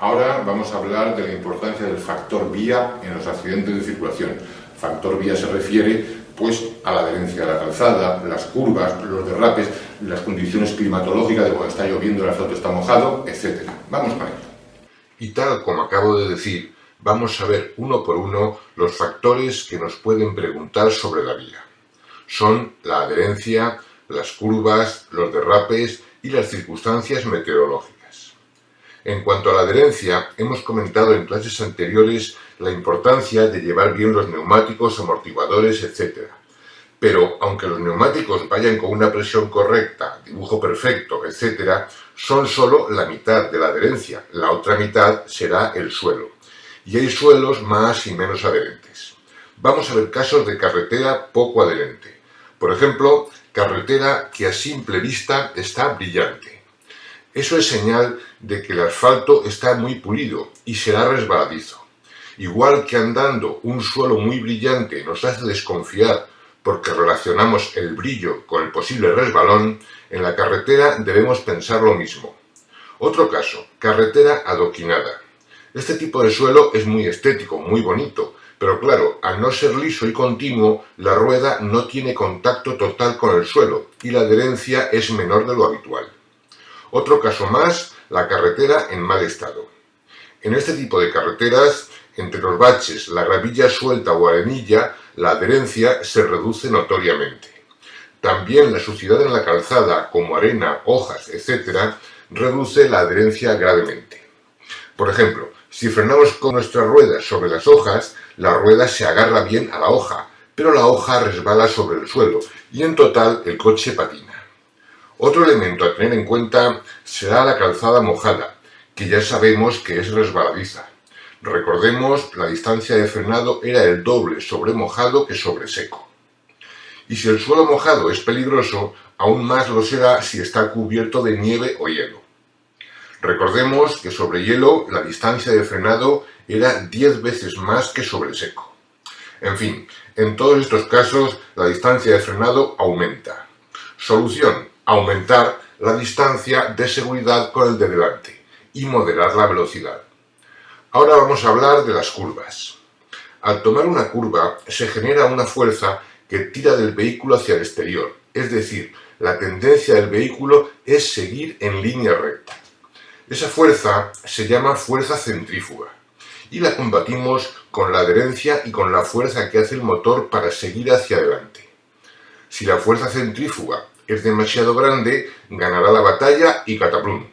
Ahora vamos a hablar de la importancia del factor vía en los accidentes de circulación. Factor vía se refiere pues a la adherencia de la calzada, las curvas, los derrapes, las condiciones climatológicas de cuando está lloviendo, el asfalto está mojado, etc. Vamos con ello. Y tal como acabo de decir, vamos a ver uno por uno los factores que nos pueden preguntar sobre la vía. Son la adherencia, las curvas, los derrapes y las circunstancias meteorológicas. En cuanto a la adherencia, hemos comentado en clases anteriores la importancia de llevar bien los neumáticos, amortiguadores, etc. Pero, aunque los neumáticos vayan con una presión correcta, dibujo perfecto, etc., son solo la mitad de la adherencia, la otra mitad será el suelo. Y hay suelos más y menos adherentes. Vamos a ver casos de carretera poco adherente. Por ejemplo, carretera que a simple vista está brillante. Eso es señal de que el asfalto está muy pulido y será resbaladizo. Igual que andando un suelo muy brillante nos hace desconfiar porque relacionamos el brillo con el posible resbalón, en la carretera debemos pensar lo mismo. Otro caso, carretera adoquinada. Este tipo de suelo es muy estético, muy bonito, pero claro, al no ser liso y continuo, la rueda no tiene contacto total con el suelo y la adherencia es menor de lo habitual. Otro caso más, la carretera en mal estado. En este tipo de carreteras, entre los baches, la gravilla suelta o arenilla, la adherencia se reduce notoriamente. También la suciedad en la calzada, como arena, hojas, etc., reduce la adherencia gravemente. Por ejemplo, si frenamos con nuestra rueda sobre las hojas, la rueda se agarra bien a la hoja, pero la hoja resbala sobre el suelo y en total el coche patina. Otro elemento a tener en cuenta será la calzada mojada, que ya sabemos que es resbaladiza. Recordemos, la distancia de frenado era el doble sobre mojado que sobre seco. Y si el suelo mojado es peligroso, aún más lo será si está cubierto de nieve o hielo. Recordemos que sobre hielo la distancia de frenado era 10 veces más que sobre seco. En fin, en todos estos casos la distancia de frenado aumenta. Solución: aumentar la distancia de seguridad con el de delante y moderar la velocidad. Ahora vamos a hablar de las curvas. Al tomar una curva se genera una fuerza que tira del vehículo hacia el exterior, es decir, la tendencia del vehículo es seguir en línea recta. Esa fuerza se llama fuerza centrífuga y la combatimos con la adherencia y con la fuerza que hace el motor para seguir hacia adelante. Si la fuerza centrífuga es demasiado grande, ganará la batalla y cataplum.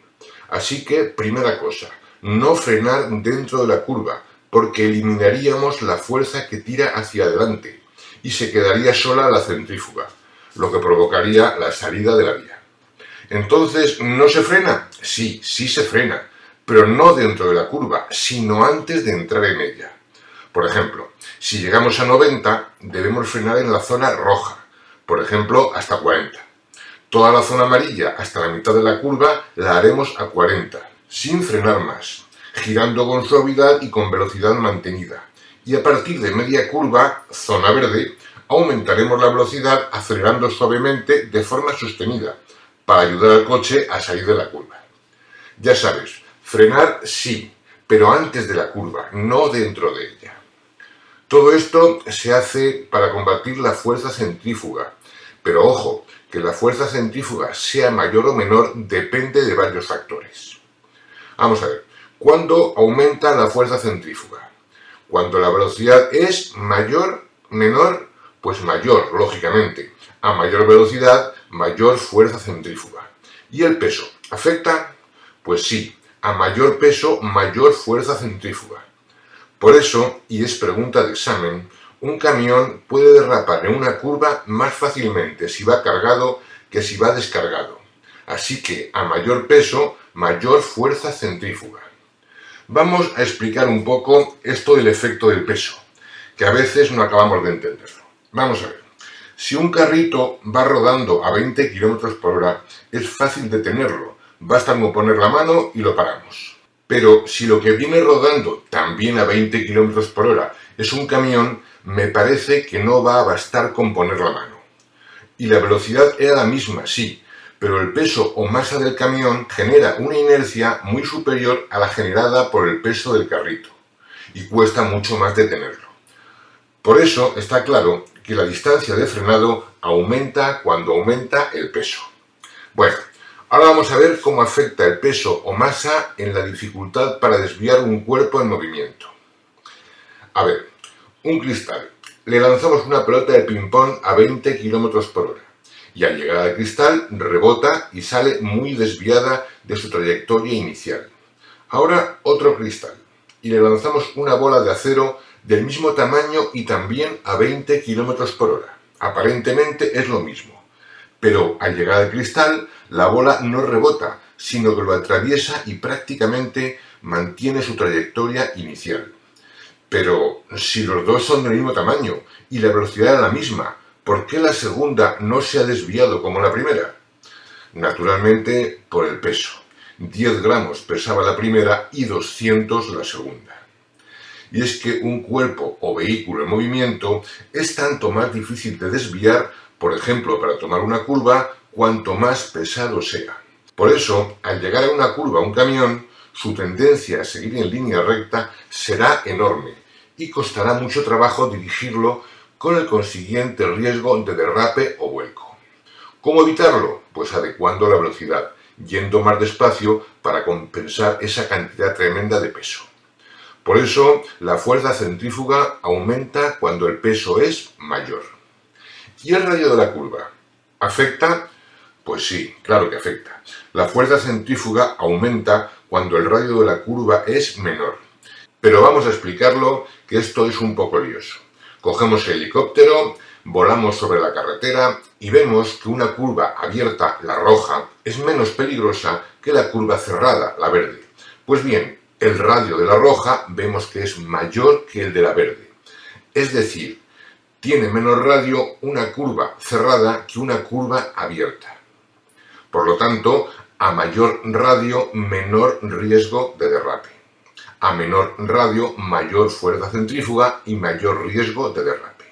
Así que, primera cosa, no frenar dentro de la curva, porque eliminaríamos la fuerza que tira hacia adelante y se quedaría sola la centrífuga, lo que provocaría la salida de la vía. Entonces, ¿no se frena? Sí, sí se frena, pero no dentro de la curva, sino antes de entrar en ella. Por ejemplo, si llegamos a 90, debemos frenar en la zona roja, por ejemplo, hasta 40. Toda la zona amarilla hasta la mitad de la curva la haremos a 40, sin frenar más, girando con suavidad y con velocidad mantenida. Y a partir de media curva, zona verde, aumentaremos la velocidad acelerando suavemente de forma sostenida, para ayudar al coche a salir de la curva. Ya sabes, frenar sí, pero antes de la curva, no dentro de ella. Todo esto se hace para combatir la fuerza centrífuga, pero ojo, que la fuerza centrífuga sea mayor o menor depende de varios factores. Vamos a ver, ¿cuándo aumenta la fuerza centrífuga? Cuando la velocidad es mayor, menor, pues mayor, lógicamente. A mayor velocidad, mayor fuerza centrífuga. ¿Y el peso? ¿Afecta? Pues sí, a mayor peso, mayor fuerza centrífuga. Por eso, y es pregunta de examen, un camión puede derrapar en una curva más fácilmente si va cargado que si va descargado. Así que, a mayor peso, mayor fuerza centrífuga. Vamos a explicar un poco esto del efecto del peso, que a veces no acabamos de entenderlo. Vamos a ver. Si un carrito va rodando a 20 km por hora, es fácil detenerlo. Basta con poner la mano y lo paramos. Pero si lo que viene rodando también a 20 km por hora es un camión, me parece que no va a bastar con poner la mano. Y la velocidad era la misma, sí, pero el peso o masa del camión genera una inercia muy superior a la generada por el peso del carrito y cuesta mucho más detenerlo. Por eso está claro que la distancia de frenado aumenta cuando aumenta el peso. Bueno, ahora vamos a ver cómo afecta el peso o masa en la dificultad para desviar un cuerpo en movimiento. A ver, un cristal. Le lanzamos una pelota de ping-pong a 20 km por hora y al llegar al cristal rebota y sale muy desviada de su trayectoria inicial. Ahora otro cristal y le lanzamos una bola de acero del mismo tamaño y también a 20 km por hora. Aparentemente es lo mismo, pero al llegar al cristal la bola no rebota, sino que lo atraviesa y prácticamente mantiene su trayectoria inicial. Pero si los dos son del mismo tamaño y la velocidad era la misma, ¿por qué la segunda no se ha desviado como la primera? Naturalmente por el peso. 10 gramos pesaba la primera y 200 la segunda. Y es que un cuerpo o vehículo en movimiento es tanto más difícil de desviar, por ejemplo, para tomar una curva, cuanto más pesado sea. Por eso, al llegar a una curva un camión, su tendencia a seguir en línea recta será enorme y costará mucho trabajo dirigirlo con el consiguiente riesgo de derrape o vuelco. ¿Cómo evitarlo? Pues adecuando la velocidad, yendo más despacio para compensar esa cantidad tremenda de peso. Por eso, la fuerza centrífuga aumenta cuando el peso es mayor. ¿Y el radio de la curva? ¿Afecta? Pues sí, claro que afecta. La fuerza centrífuga aumenta cuando el radio de la curva es menor. Pero vamos a explicarlo, que esto es un poco lioso. Cogemos el helicóptero, volamos sobre la carretera y vemos que una curva abierta, la roja, es menos peligrosa que la curva cerrada, la verde. Pues bien, el radio de la roja vemos que es mayor que el de la verde. Es decir, tiene menos radio una curva cerrada que una curva abierta. Por lo tanto, a mayor radio, menor riesgo de derrape. A menor radio, mayor fuerza centrífuga y mayor riesgo de derrape.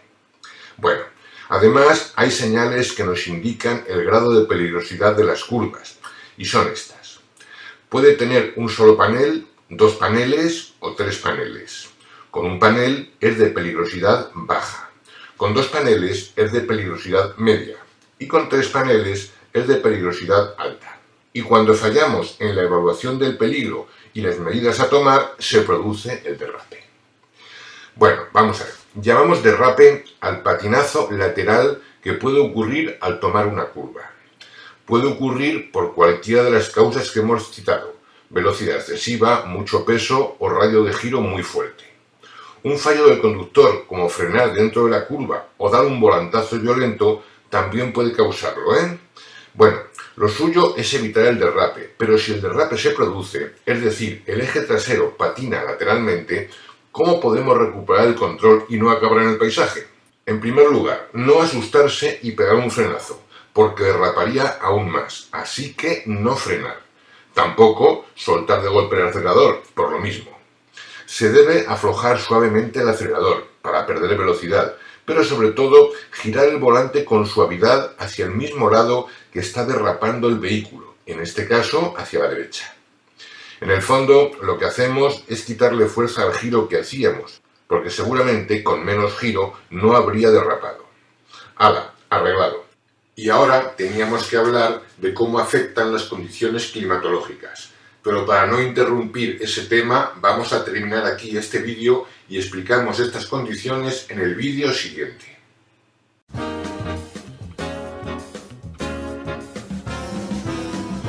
Bueno, además hay señales que nos indican el grado de peligrosidad de las curvas, y son estas. Puede tener un solo panel, 2 paneles o 3 paneles. Con un panel es de peligrosidad baja. Con 2 paneles es de peligrosidad media. Y con 3 paneles es de peligrosidad alta. Y cuando fallamos en la evaluación del peligro y las medidas a tomar, se produce el derrape. Bueno, vamos a ver. Llamamos derrape al patinazo lateral que puede ocurrir al tomar una curva. Puede ocurrir por cualquiera de las causas que hemos citado: velocidad excesiva, mucho peso o radio de giro muy fuerte. Un fallo del conductor, como frenar dentro de la curva o dar un volantazo violento, también puede causarlo, ¿eh? Bueno, lo suyo es evitar el derrape, pero si el derrape se produce, es decir, el eje trasero patina lateralmente, ¿cómo podemos recuperar el control y no acabar en el paisaje? En primer lugar, no asustarse y pegar un frenazo, porque derraparía aún más, así que no frenar. Tampoco soltar de golpe el acelerador, por lo mismo. Se debe aflojar suavemente el acelerador para perder velocidad, pero sobre todo girar el volante con suavidad hacia el mismo lado que está derrapando el vehículo, en este caso hacia la derecha. En el fondo, lo que hacemos es quitarle fuerza al giro que hacíamos, porque seguramente con menos giro no habría derrapado. ¡Hala! Arreglado. Y ahora teníamos que hablar de cómo afectan las condiciones climatológicas. Pero para no interrumpir ese tema, vamos a terminar aquí este vídeo y explicamos estas condiciones en el vídeo siguiente.